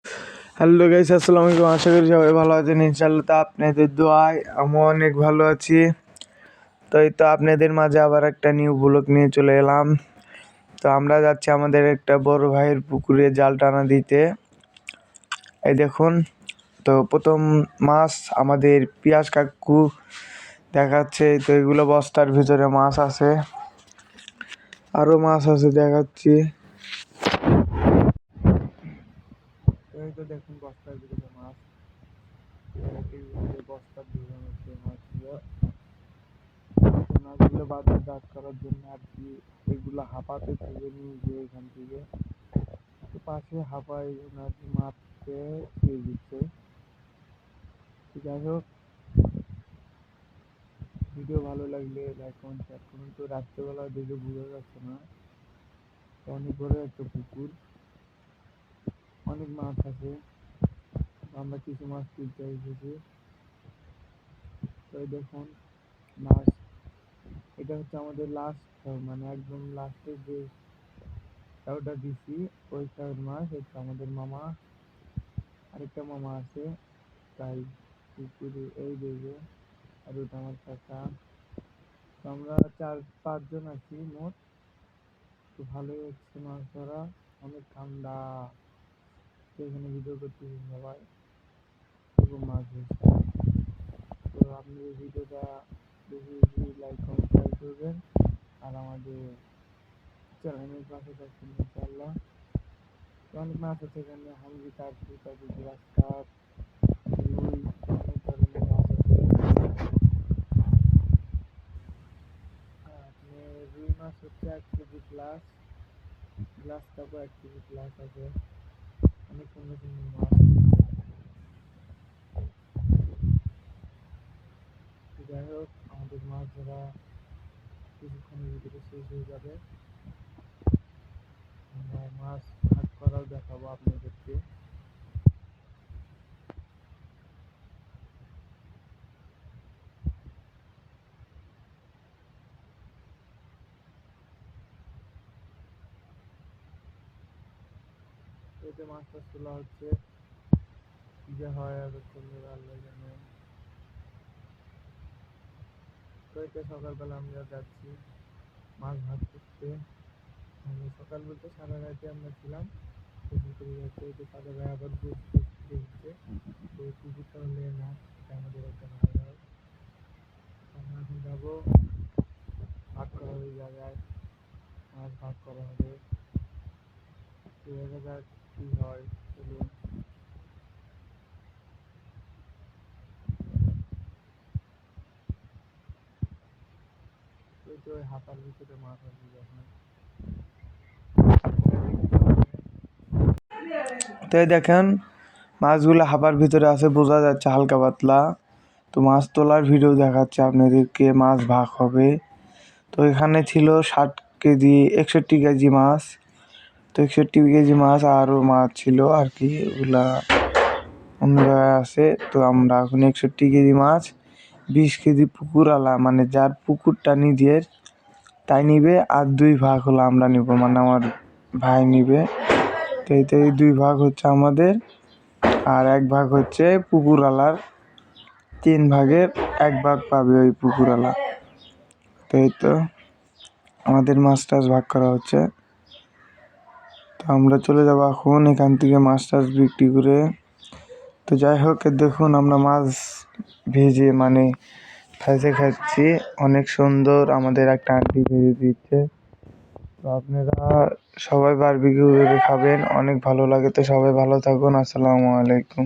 Hello guys, আসসালামু আলাইকুম। আশা করি সবাই ভালো আছেন ইনশাআল্লাহ। তো আপনাদের দোয়ায় আমি অনেক ভালো আছি। তো এই তো আপনাদের মাঝে আবার একটা নিউ ব্লগ নিয়ে চলে এলাম। তো আমরা যাচ্ছি আমাদের একটা বড় ভাইয়ের পুকুরে জাল টানা দিতে। এই দেখুন, তো প্রথম মাছ আমাদের পিয়াজ কাকু দেখাচ্ছে। তো এগুলো বস্তার ভিতরে মাছ আছে, আরো মাছ আছে দেখাচ্ছি। এই তো দেখুন বস্তার ভিতরে মাছ, বস্তার ভিতরে মাছগুলো বাজার জাত করার জন্য আর কি এগুলো হাঁপাতে থেকে নিয়ে গিয়ে এখান থেকে পাশে হাঁপায় আর কি মাছকে দিয়ে দিচ্ছে। যাই হোক, ভিডিও ভালো লাগলে লাইক কমেন্ট শেয়ার করুন। তো রাত্রেবেলা দেখে বোঝা যাচ্ছে না, অনেক বড় একটা পুকুর, অনেক মাছ আছে। আমরা কিছু মাছ তুলতে এসেছি। তো দেখুন মাছ, এটা হচ্ছে আমাদের লাস্ট, মানে একদম লাস্টের যে ওটা দিছি ওই চার মাস হচ্ছে আমাদের মামা, আরেকটা মামা আছে, তাই পুকুরে এই দেখবে। আর ওটা আমার কাকা। তো আমরা 4-5 জন আছি মোট। তো ভালোই হচ্ছে মাছ ধরা, অনেক ঠান্ডা। তো এখানে ভিডিও করতেছি সবাই, খুব মাছ ধরছে। তো আপনি এই ভিডিওটা বেশি বেশি লাইক কমেন্ট শেয়ার করবেন আর আমাদের চ্যানেলের পাশে থাকবেন ইনশাআল্লাহ। অনেক মাছ আছে এখানে, হাঙ্গি কাঠ, তারপর গ্লাস কাঠ, রুই, অনেক ধরনের মাছ আছে। আপনি রুই মাছ হচ্ছে 1 কেজি প্লাস, গ্লাস কাপও 1 কেজি প্লাস আছে, অনেক সুন্দর সুন্দর মাছ। যাই হোক, আমাদের মাছ ধরা কিছুক্ষণের ভিতরে শেষ হয়ে যাবে। আমরা মাছ ভাগ করাও দেখাবো আপনাদেরকে। এতে মাছ টাছ তোলা হচ্ছে, কি যে হয় এতক্ষণ ধরে আল্লাহ জানে। তো এটা সকালবেলা আমরা যাচ্ছি মাছ ভাগ করতে। সকাল বলতে সারা রাতে আমরা ছিলাম। তো ভিতরে যাচ্ছে, তো সাদা ভাই আবার বসতে দেখছে। তো পুকুরটা হলে না, এটা আমাদের একটা ভাই হয়। আমরা এখন যাবো, ভাগ করা হবে এই জায়গায়, মাছ ভাগ করা হবে। দেখা যাক কি হয়, চলুন। ওই তো ওই হাতার ভিতরে মাছ আছে যখন। তো দেখেন মাছগুলো হাঁপার ভিতরে আছে, বোঝা যাচ্ছে হালকা পাতলা। তো মাছ তোলার ভিডিও দেখাচ্ছে আপনাদেরকে, মাছ ভাগ হবে। তো এখানে ছিল 60 কেজি 61 কেজি মাছ। তো 61 কেজি মাছ আরও মাছ ছিল আর কি, ওগুলা অন্য জায়গায় আছে। তো আমরা এখন 61 কেজি মাছ 20 কেজি পুকুর আলা, মানে যার পুকুরটা নিজের তাই নিবে, আর 2 ভাগ হলো আমরা নিব, মানে আমার ভাই নিবে। তো এই 2 ভাগ হচ্ছে আমাদের, আর 1 ভাগ হচ্ছে পুকুরওয়ালার। 3 ভাগের 1 ভাগ পাবে ওই পুকুরওয়ালা। তো এই তো আমাদের মাছ টাছ ভাগ করা হচ্ছে। তো আমরা চলে যাবো এখন এখান থেকে মাছ টাছ বিক্রি করে। তো যাই হোক, দেখুন আমরা মাছ ভেজে মানে ভেজে খাচ্ছি, অনেক সুন্দর। আমাদের একটা আন্টি ভেজে দিচ্ছে। তো আপনারা সবাই বারবিকিউ করে খাবেন, অনেক ভালো লাগে। তো সবাই ভালো থাকুন, আসসালামু আলাইকুম।